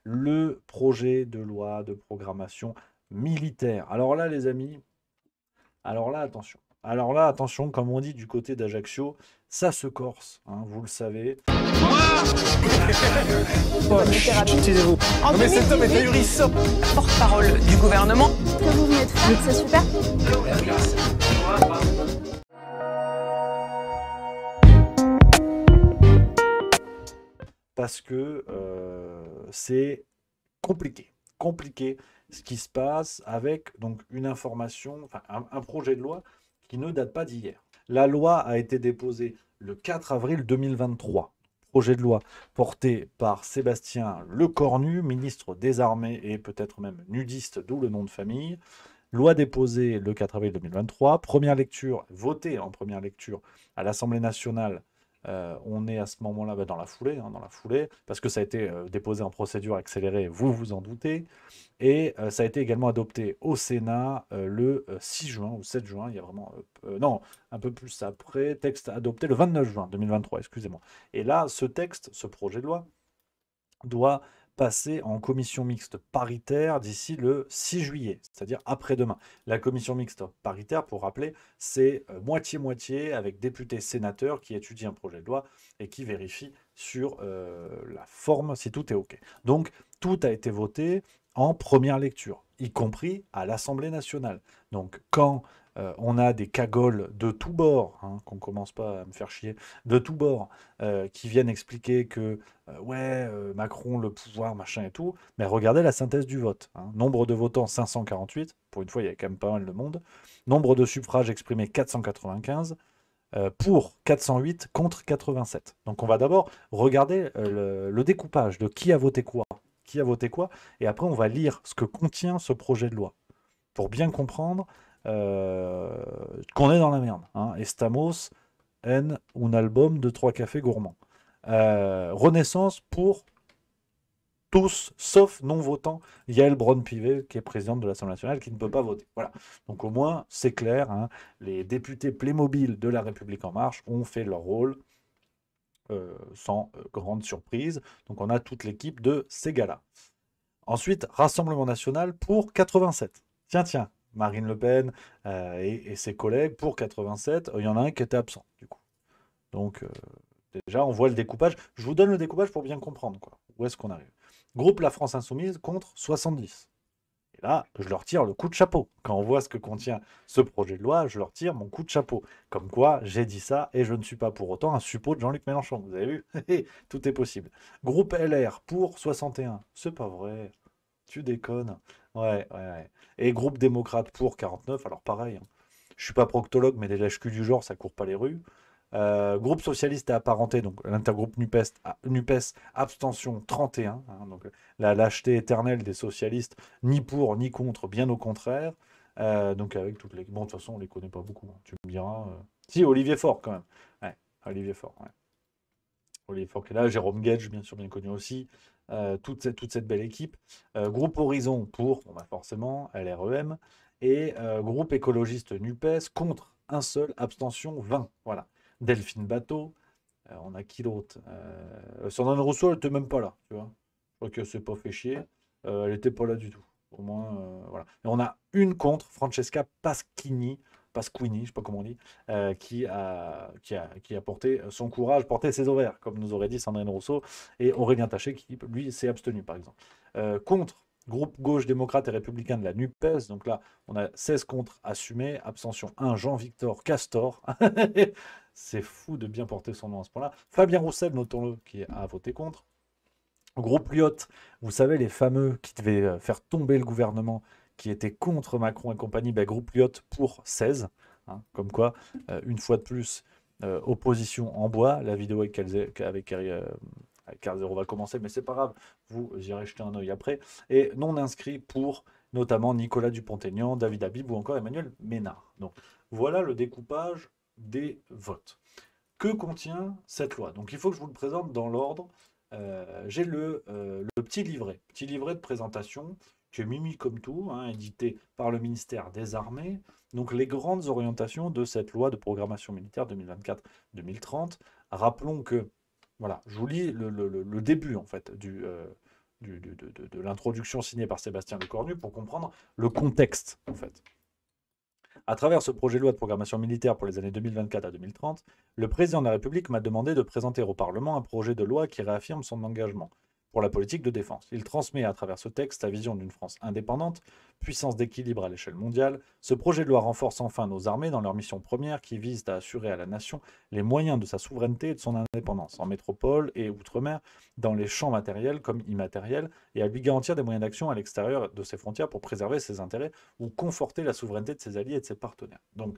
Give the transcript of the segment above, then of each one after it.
le projet de loi de programmation militaire. Alors là, les amis, alors là, attention. Alors là, attention, comme on dit du côté d'Ajaccio, ça se corse, hein, vous le savez. Taisez-vous. En Non mais cet homme est 2018, ahurissant. porte-parole du gouvernement. Ce que vous venez de faire, c'est super. Parce que c'est compliqué. Compliqué ce qui se passe avec donc une information, enfin un projet de loi qui ne date pas d'hier. La loi a été déposée le 4 avril 2023. Projet de loi porté par Sébastien Lecornu, ministre des Armées et peut-être même nudiste, d'où le nom de famille. Loi déposée le 4 avril 2023. Première lecture, votée en première lecture à l'Assemblée nationale. On est à ce moment-là dans la foulée, dans la foulée, parce que ça a été déposé en procédure accélérée, vous vous en doutez. Et ça a été également adopté au Sénat le 6 juin ou 7 juin, il y a vraiment... non, un peu plus après, texte adopté le 29 juin 2023, excusez-moi. Et là, ce texte, ce projet de loi, doit passer en commission mixte paritaire d'ici le 6 juillet, c'est-à-dire après-demain. La commission mixte paritaire, pour rappeler, c'est moitié-moitié avec députés sénateurs qui étudient un projet de loi et qui vérifient sur la forme si tout est OK. Donc, tout a été voté en première lecture, y compris à l'Assemblée nationale. Donc, quand on a des cagoles de tous bords, hein, qu'on commence pas à me faire chier, de tous bords, qui viennent expliquer que ouais, Macron, le pouvoir, machin et tout, mais regardez la synthèse du vote, hein. Nombre de votants 548, pour une fois il y a quand même pas mal de monde, nombre de suffrages exprimés 495, pour 408 contre 87. Donc on va d'abord regarder le découpage de qui a voté quoi, et après on va lire ce que contient ce projet de loi, pour bien comprendre qu'on est dans la merde, hein. Estamos en un album de 3 cafés gourmands. Renaissance pour tous, sauf non-votants, Yael Braun-Pivet, qui est présidente de l'Assemblée nationale, qui ne peut pas voter. Voilà. Donc au moins, c'est clair, hein, les députés Playmobil de La République En Marche ont fait leur rôle sans grande surprise. Donc on a toute l'équipe de ces gars-là. Ensuite, Rassemblement national pour 87. Tiens, tiens, Marine Le Pen et ses collègues pour 87. Il y en a un qui était absent, du coup. Donc, déjà, on voit le découpage. Je vous donne le découpage pour bien comprendre, quoi. Où est-ce qu'on arrive? Groupe La France Insoumise contre 70. Et là, je leur tire le coup de chapeau. Quand on voit ce que contient ce projet de loi, je leur tire mon coup de chapeau. Comme quoi, j'ai dit ça et je ne suis pas pour autant un suppôt de Jean-Luc Mélenchon. Vous avez vu? Tout est possible. Groupe LR pour 61. C'est pas vrai. Tu déconnes. Ouais, ouais, ouais. Et groupe démocrate pour 49. Alors pareil, hein. Je suis pas proctologue, mais des lèches-culs du genre, ça court pas les rues. Groupe socialiste et apparenté, donc l'intergroupe NUPES, abstention 31, hein, donc la lâcheté éternelle des socialistes, ni pour ni contre, bien au contraire. Donc avec toutes les... Bon, de toute façon, on les connaît pas beaucoup, hein, tu me diras. Si, Olivier Faure, quand même. Ouais, Olivier Faure, ouais. Olivier Faure qui est là, Jérôme Gage, bien sûr, bien connu aussi. Toute cette belle équipe. Groupe Horizon pour, bon, bah forcément, LREM. Et groupe écologiste NUPES contre un seul, abstention 20. Voilà. Delphine Bateau. On a qui d'autre? Sandrine Rousseau, elle n'était même pas là, tu vois. Je crois qu'elle s'est pas fait chier. Elle n'était pas là du tout. Au moins, voilà. Et on a une contre, Francesca Pasquini, je sais pas comment on dit, qui a porté son courage, porté ses ovaires, comme nous aurait dit Sandrine Rousseau, et Aurélien Taché, qui, lui, s'est abstenu, par exemple. Contre, groupe gauche démocrate et républicain de la NUPES, donc là, on a 16 contre assumés, abstention 1, Jean-Victor Castor. C'est fou de bien porter son nom à ce point-là. Fabien Roussel, notons-le, qui a voté contre. Groupe Lyotte, vous savez, les fameux qui devaient faire tomber le gouvernement, qui étaient contre Macron et compagnie, ben, groupe Lyotte pour 16. Hein, comme quoi, une fois de plus, opposition en bois. La vidéo avec Zéro va commencer, mais c'est pas grave, vous irez jeter un œil après. Et non inscrit pour notamment Nicolas Dupont-Aignan, David Habib ou encore Emmanuel Ménard. Donc voilà le découpage des votes. Que contient cette loi? Donc il faut que je vous le présente dans l'ordre. J'ai le petit livret de présentation qui est mimi comme tout, hein, édité par le ministère des Armées. Donc les grandes orientations de cette loi de programmation militaire 2024-2030. Rappelons que, voilà, je vous lis le début en fait de l'introduction signée par Sébastien Lecornu pour comprendre le contexte, en fait. À travers ce projet de loi de programmation militaire pour les années 2024 à 2030, le président de la République m'a demandé de présenter au Parlement un projet de loi qui réaffirme son engagement pour la politique de défense. Il transmet à travers ce texte sa vision d'une France indépendante, puissance d'équilibre à l'échelle mondiale. Ce projet de loi renforce enfin nos armées dans leur mission première qui vise à assurer à la nation les moyens de sa souveraineté et de son indépendance, en métropole et outre-mer, dans les champs matériels comme immatériels, et à lui garantir des moyens d'action à l'extérieur de ses frontières pour préserver ses intérêts ou conforter la souveraineté de ses alliés et de ses partenaires. Donc,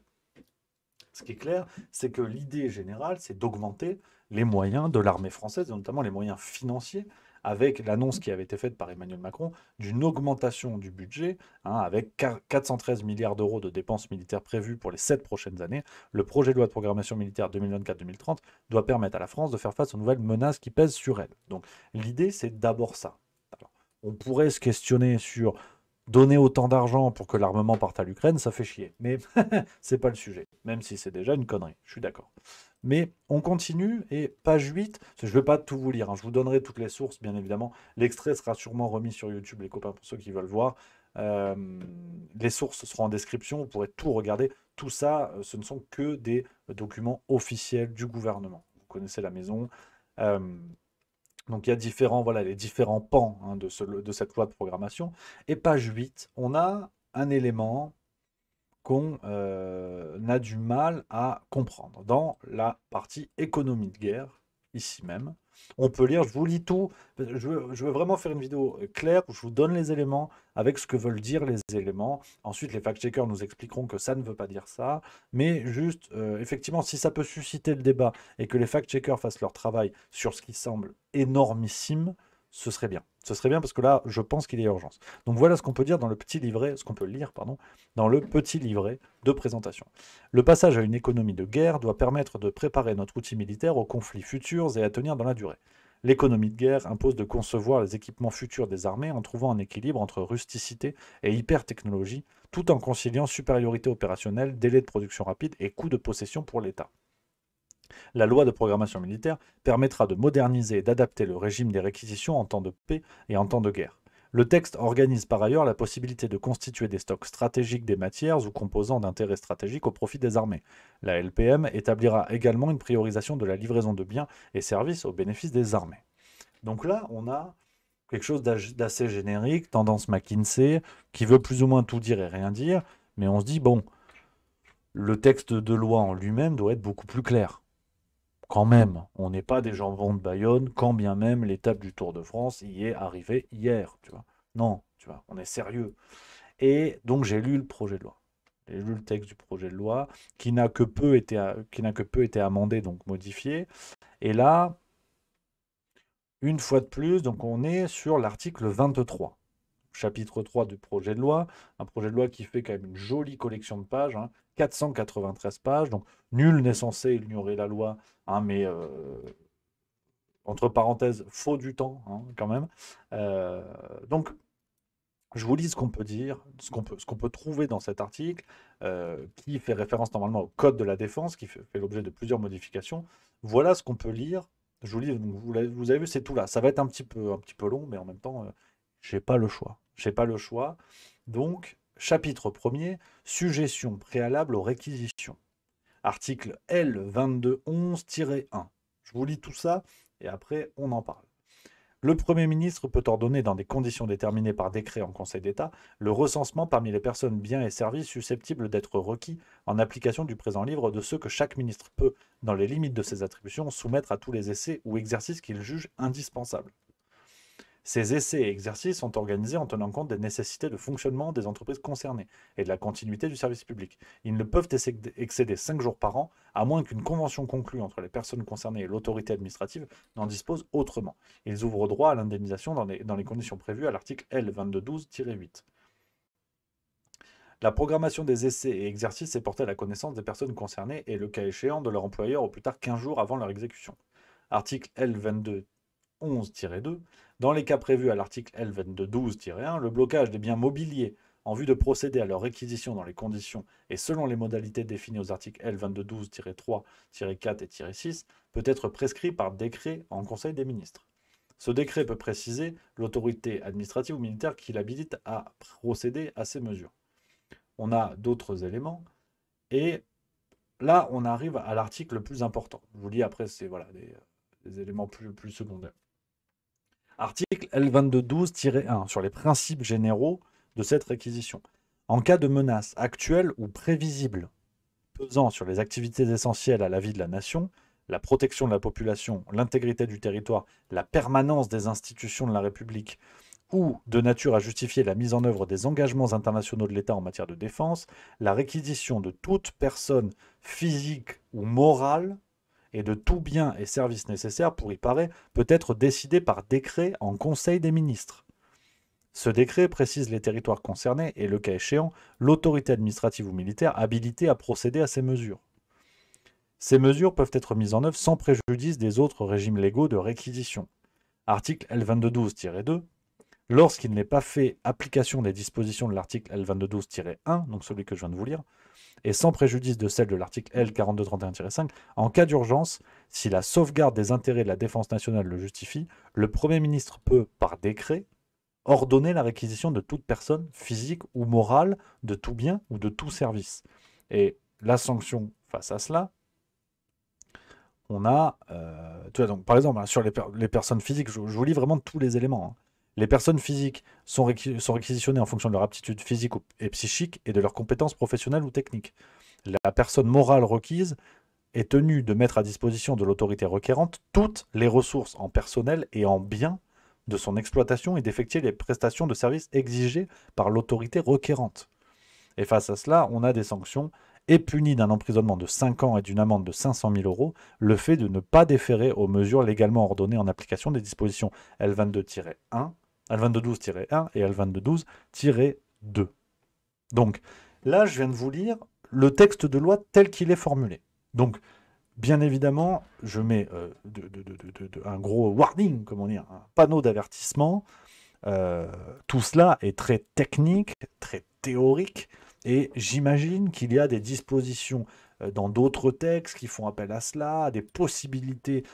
ce qui est clair, c'est que l'idée générale, c'est d'augmenter les moyens de l'armée française, et notamment les moyens financiers, avec l'annonce qui avait été faite par Emmanuel Macron d'une augmentation du budget, avec 413 milliards d'euros de dépenses militaires prévues pour les 7 prochaines années. Le projet de loi de programmation militaire 2024-2030 doit permettre à la France de faire face aux nouvelles menaces qui pèsent sur elle. Donc l'idée, c'est d'abord ça. Alors, on pourrait se questionner sur donner autant d'argent pour que l'armement parte à l'Ukraine, ça fait chier. Mais c'est pas le sujet, même si c'est déjà une connerie, je suis d'accord. Mais on continue, et page 8, je ne vais pas tout vous lire, je vous donnerai toutes les sources, bien évidemment. L'extrait sera sûrement remis sur YouTube, les copains, pour ceux qui veulent voir. Les sources seront en description, vous pourrez tout regarder. Tout ça, ce ne sont que des documents officiels du gouvernement. Vous connaissez la maison. Donc il y a les différents pans de cette loi de programmation. Et page 8, on a un élément qu'on a du mal à comprendre. Dans la partie économie de guerre, ici même, on peut lire, je vous lis tout, je veux vraiment faire une vidéo claire où je vous donne les éléments avec ce que veulent dire les éléments. Ensuite, les fact-checkers nous expliqueront que ça ne veut pas dire ça, mais juste, effectivement, si ça peut susciter le débat et que les fact-checkers fassent leur travail sur ce qui semble énormissime, ce serait bien. Ce serait bien parce que là, je pense qu'il y a urgence. Donc voilà ce qu'on peut dire dans le petit livret, ce qu'on peut lire, pardon, dans le petit livret de présentation. Le passage à une économie de guerre doit permettre de préparer notre outil militaire aux conflits futurs et à tenir dans la durée. L'économie de guerre impose de concevoir les équipements futurs des armées en trouvant un équilibre entre rusticité et hyper-technologie, tout en conciliant supériorité opérationnelle, délai de production rapide et coût de possession pour l'État. La loi de programmation militaire permettra de moderniser et d'adapter le régime des réquisitions en temps de paix et en temps de guerre. Le texte organise par ailleurs la possibilité de constituer des stocks stratégiques des matières ou composants d'intérêt stratégique au profit des armées. La LPM établira également une priorisation de la livraison de biens et services au bénéfice des armées. Donc là, on a quelque chose d'assez générique, tendance McKinsey, qui veut plus ou moins tout dire et rien dire, mais on se dit, bon, le texte de loi en lui-même doit être beaucoup plus clair. Quand même, on n'est pas des jambons de Bayonne, quand bien même l'étape du Tour de France y est arrivée hier, tu vois. Non, tu vois, on est sérieux. Et donc j'ai lu le projet de loi. J'ai lu le texte du projet de loi qui n'a que peu été amendé, donc modifié. Et là, une fois de plus, donc on est sur l'article 23. Chapitre 3 du projet de loi, un projet de loi qui fait quand même une jolie collection de pages, 493 pages, donc nul n'est censé ignorer la loi, mais entre parenthèses, faut du temps quand même. Donc, je vous lis ce qu'on peut dire, ce qu'on peut trouver dans cet article, qui fait référence normalement au Code de la défense, qui fait l'objet de plusieurs modifications. Voilà ce qu'on peut lire. Je vous lis, donc vous avez vu, c'est tout là. Ça va être un petit peu long, mais en même temps, j'ai pas le choix. J'ai pas le choix. Donc, chapitre 1er, suggestion préalable aux réquisitions. Article L2211-1. Je vous lis tout ça et après on en parle. Le Premier ministre peut ordonner, dans des conditions déterminées par décret en Conseil d'État, le recensement parmi les personnes, biens et services susceptibles d'être requis en application du présent livre de ceux que chaque ministre peut, dans les limites de ses attributions, soumettre à tous les essais ou exercices qu'il juge indispensables. Ces essais et exercices sont organisés en tenant compte des nécessités de fonctionnement des entreprises concernées et de la continuité du service public. Ils ne peuvent excéder 5 jours par an, à moins qu'une convention conclue entre les personnes concernées et l'autorité administrative n'en dispose autrement. Ils ouvrent droit à l'indemnisation dans les conditions prévues à l'article L2212-8. La programmation des essais et exercices est portée à la connaissance des personnes concernées et, le cas échéant, de leur employeur au plus tard 15 jours avant leur exécution. Article L2211-2. Dans les cas prévus à l'article L2212-1, le blocage des biens mobiliers en vue de procéder à leur réquisition dans les conditions et selon les modalités définies aux articles L2212-3, -4 et -6 peut être prescrit par décret en Conseil des ministres. Ce décret peut préciser l'autorité administrative ou militaire qui l'habilite à procéder à ces mesures. On a d'autres éléments. Et là, on arrive à l'article le plus important. Je vous lis après, c'est voilà, des éléments plus secondaires. Article L2212-1 sur les principes généraux de cette réquisition. En cas de menace actuelle ou prévisible pesant sur les activités essentielles à la vie de la nation, la protection de la population, l'intégrité du territoire, la permanence des institutions de la République ou de nature à justifier la mise en œuvre des engagements internationaux de l'État en matière de défense, la réquisition de toute personne physique ou morale et de tout bien et service nécessaire pour y parer peut être décidée par décret en Conseil des ministres. Ce décret précise les territoires concernés et, le cas échéant, l'autorité administrative ou militaire habilitée à procéder à ces mesures. Ces mesures peuvent être mises en œuvre sans préjudice des autres régimes légaux de réquisition. Article L2212-2. Lorsqu'il n'est pas fait application des dispositions de l'article L2212-1, donc celui que je viens de vous lire, et sans préjudice de celle de l'article L4231-5, en cas d'urgence, si la sauvegarde des intérêts de la défense nationale le justifie, le Premier ministre peut, par décret, ordonner la réquisition de toute personne physique ou morale, de tout bien ou de tout service. Et la sanction face à cela, on a, donc, par exemple, sur les personnes physiques, je vous lis vraiment tous les éléments. Les personnes physiques sont réquisitionnées en fonction de leur aptitude physique et psychique et de leurs compétences professionnelles ou techniques. La personne morale requise est tenue de mettre à disposition de l'autorité requérante toutes les ressources en personnel et en biens de son exploitation et d'effectuer les prestations de services exigées par l'autorité requérante. Et face à cela, on a des sanctions et puni d'un emprisonnement de 5 ans et d'une amende de 500 000 € le fait de ne pas déférer aux mesures légalement ordonnées en application des dispositions L22-1, L2212-1 et L2212-2. Donc là, je viens de vous lire le texte de loi tel qu'il est formulé. Donc, bien évidemment, je mets un gros warning, comment dire, un panneau d'avertissement. Tout cela est très technique, très théorique, et j'imagine qu'il y a des dispositions dans d'autres textes qui font appel à cela, des possibilités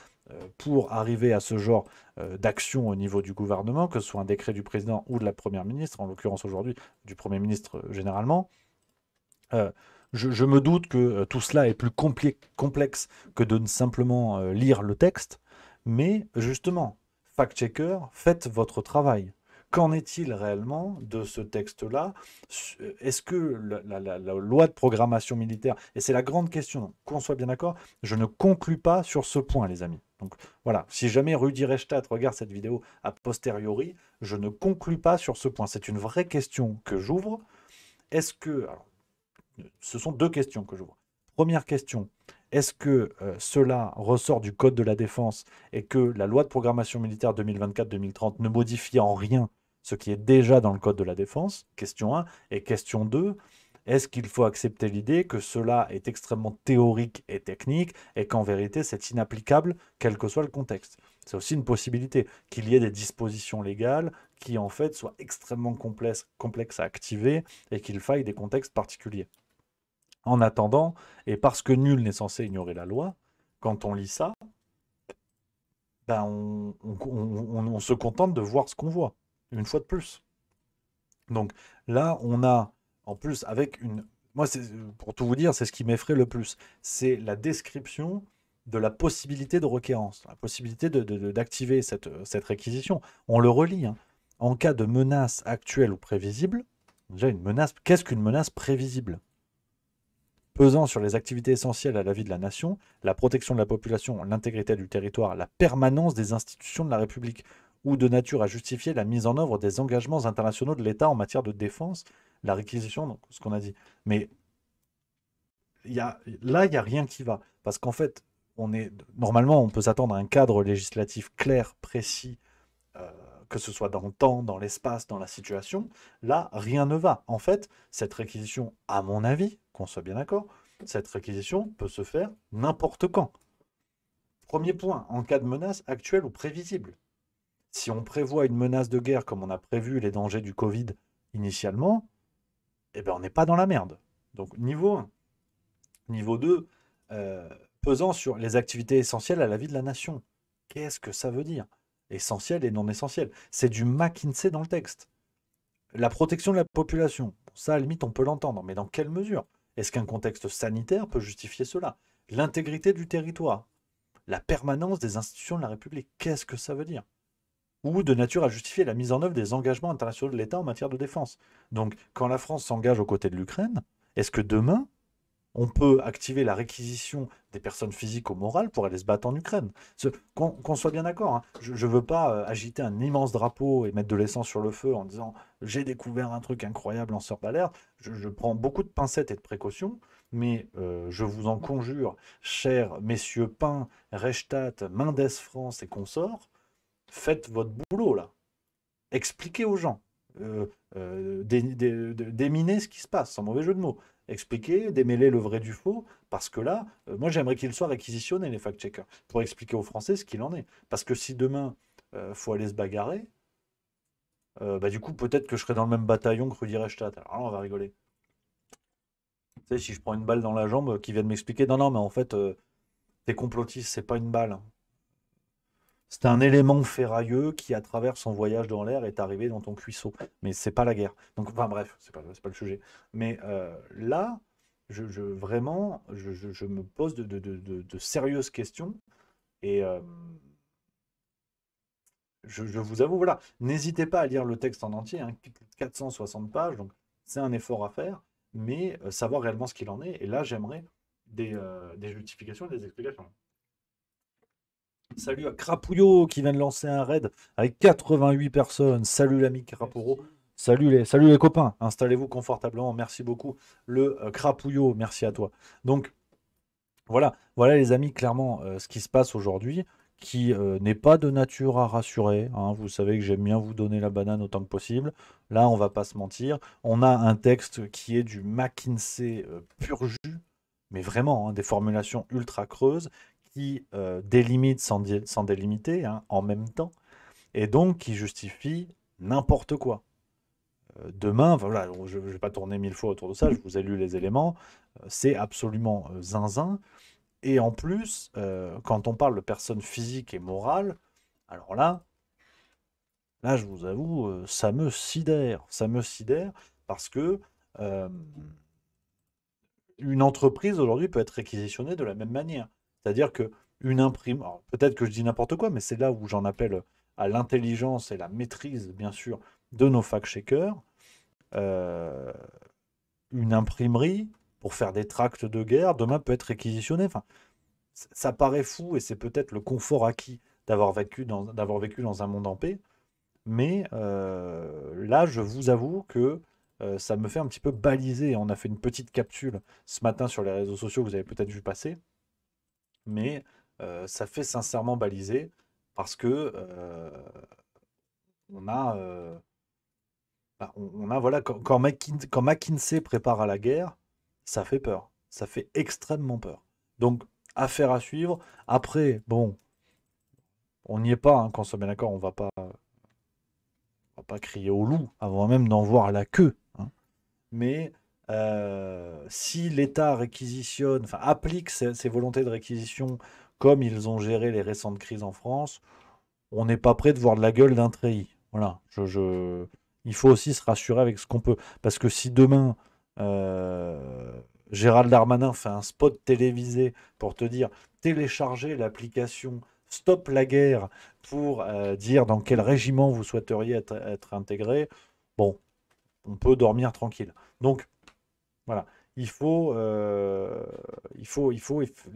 pour arriver à ce genre d'action au niveau du gouvernement, que ce soit un décret du président ou de la première ministre, en l'occurrence aujourd'hui du Premier ministre généralement. Je me doute que tout cela est plus complexe que de ne simplement lire le texte, mais justement, fact-checker, faites votre travail. Qu'en est-il réellement de ce texte-là? Est-ce que la loi de programmation militaire, et c'est la grande question, qu'on soit bien d'accord, je ne conclus pas sur ce point, les amis. Donc voilà, si jamais Rudi Reichstadt regarde cette vidéo a posteriori, je ne conclus pas sur ce point. C'est une vraie question que j'ouvre. Est-ce que... Alors, ce sont deux questions que j'ouvre. Première question, est-ce que cela ressort du Code de la Défense et que la loi de programmation militaire 2024-2030 ne modifie en rien ce qui est déjà dans le Code de la Défense? Question 1. Et question 2, est-ce qu'il faut accepter l'idée que cela est extrêmement théorique et technique et qu'en vérité c'est inapplicable quel que soit le contexte? C'est aussi une possibilité qu'il y ait des dispositions légales qui en fait soient extrêmement complexes à activer et qu'il faille des contextes particuliers. En attendant, et parce que nul n'est censé ignorer la loi, quand on lit ça, ben on se contente de voir ce qu'on voit, une fois de plus. Donc là, on a, en plus, avec une... Moi, pour tout vous dire, c'est ce qui m'effraie le plus. C'est la description de la possibilité de requérance, la possibilité d'activer cette réquisition. On le relit, hein. En cas de menace actuelle ou prévisible, déjà une menace, qu'est-ce qu'une menace prévisible? Pesant sur les activités essentielles à la vie de la nation, la protection de la population, l'intégrité du territoire, la permanence des institutions de la République, ou de nature à justifier la mise en œuvre des engagements internationaux de l'État en matière de défense, la réquisition, donc ce qu'on a dit. Mais là, il n'y a rien qui va. Parce qu'en fait, normalement, on peut s'attendre à un cadre législatif clair, précis, que ce soit dans le temps, dans l'espace, dans la situation. Là, rien ne va. En fait, cette réquisition, à mon avis, qu'on soit bien d'accord, cette réquisition peut se faire n'importe quand. Premier point, en cas de menace actuelle ou prévisible. Si on prévoit une menace de guerre comme on a prévu les dangers du Covid initialement, eh ben on n'est pas dans la merde. Donc niveau 1. Niveau 2, pesant sur les activités essentielles à la vie de la nation. Qu'est-ce que ça veut dire? essentiels et non essentiels. C'est du McKinsey dans le texte. La protection de la population, ça, à la limite, on peut l'entendre, mais dans quelle mesure? Est-ce qu'un contexte sanitaire peut justifier cela? L'intégrité du territoire, la permanence des institutions de la République, qu'est-ce que ça veut dire? Ou de nature à justifier la mise en œuvre des engagements internationaux de l'État en matière de défense. Donc, quand la France s'engage aux côtés de l'Ukraine, est-ce que demain, on peut activer la réquisition des personnes physiques ou morales pour aller se battre en Ukraine? Qu'on soit bien d'accord, hein. Je ne veux pas agiter un immense drapeau et mettre de l'essence sur le feu en disant j'ai découvert un truc incroyable, lanceur d'alerte. Je prends beaucoup de pincettes et de précautions, mais je vous en conjure, chers messieurs Pain, Reichstadt, Mendes France et consorts, faites votre boulot là. Expliquez aux gens. Déminez ce qui se passe, sans mauvais jeu de mots. Expliquer, démêler le vrai du faux, parce que là, moi j'aimerais qu'ils soient réquisitionnés, les fact-checkers, pour expliquer aux Français ce qu'il en est. Parce que si demain, faut aller se bagarrer, bah, du coup, peut-être que je serai dans le même bataillon que Rudi Reichstadt. Alors là, on va rigoler. Tu sais, si je prends une balle dans la jambe, qui vient de m'expliquer, non, non, mais en fait, t'es complotiste, c'est pas une balle. C'est un élément ferrailleux qui, à travers son voyage dans l'air, est arrivé dans ton cuisseau. Mais c'est pas la guerre. Donc, enfin bref, c'est pas le sujet. Mais là, vraiment, je me pose de sérieuses questions. Et je vous avoue, voilà, n'hésitez pas à lire le texte en entier, hein, 460 pages, donc c'est un effort à faire, mais savoir réellement ce qu'il en est. Et là, j'aimerais des justifications et des explications. Salut à Crapouillot qui vient de lancer un raid avec 88 personnes. Salut l'ami Crapouillot. Salut les copains. Installez-vous confortablement. Merci beaucoup. Le Crapouillot, merci à toi. Donc, voilà les amis, clairement, ce qui se passe aujourd'hui, qui n'est pas de nature à rassurer, hein. Vous savez que j'aime bien vous donner la banane autant que possible. Là, on va pas se mentir. On a un texte qui est du McKinsey pur jus, mais vraiment, hein, des formulations ultra creuses qui délimite sans délimiter, hein, en même temps, et donc qui justifie n'importe quoi. Demain, voilà, je ne vais pas tourner 1000 fois autour de ça, je vous ai lu les éléments, c'est absolument zinzin. Et en plus, quand on parle de personnes physiques et morales, alors là, je vous avoue, ça me sidère parce que une entreprise aujourd'hui peut être réquisitionnée de la même manière. C'est-à-dire que une imprime, peut-être que je dis n'importe quoi, mais c'est là où j'en appelle à l'intelligence et la maîtrise, bien sûr, de nos fact-checkers. Une imprimerie, pour faire des tracts de guerre, demain peut être réquisitionnée. Enfin, ça paraît fou et c'est peut-être le confort acquis d'avoir vécu dans un monde en paix. Mais là, je vous avoue que ça me fait un petit peu baliser. On a fait une petite capsule ce matin sur les réseaux sociaux que vous avez peut-être vu passer. Mais ça fait sincèrement baliser parce que on a, voilà, quand McKinsey prépare à la guerre, ça fait peur. Ça fait extrêmement peur. Donc, affaire à suivre. Après, bon, on n'y est pas, hein, qu'on soit bien d'accord, on va pas crier au loup avant même d'en voir la queue, hein. Mais si l'État réquisitionne, enfin applique ses volontés de réquisition comme ils ont géré les récentes crises en France, on n'est pas prêt de voir de la gueule d'un treillis. Voilà. Il faut aussi se rassurer avec ce qu'on peut. Parce que si demain, Gérald Darmanin fait un spot télévisé pour te dire téléchargez l'application Stop la guerre pour dire dans quel régiment vous souhaiteriez être intégré, bon, on peut dormir tranquille. Donc, voilà. Il faut là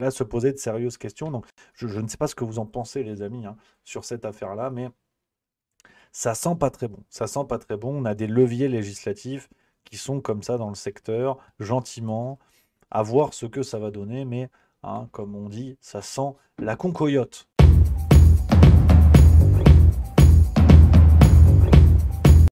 se poser de sérieuses questions. Donc, je ne sais pas ce que vous en pensez, les amis, hein, sur cette affaire-là, mais ça sent pas très bon. Ça sent pas très bon. On a des leviers législatifs qui sont comme ça dans le secteur, gentiment, à voir ce que ça va donner, mais hein, comme on dit, ça sent la concoyote.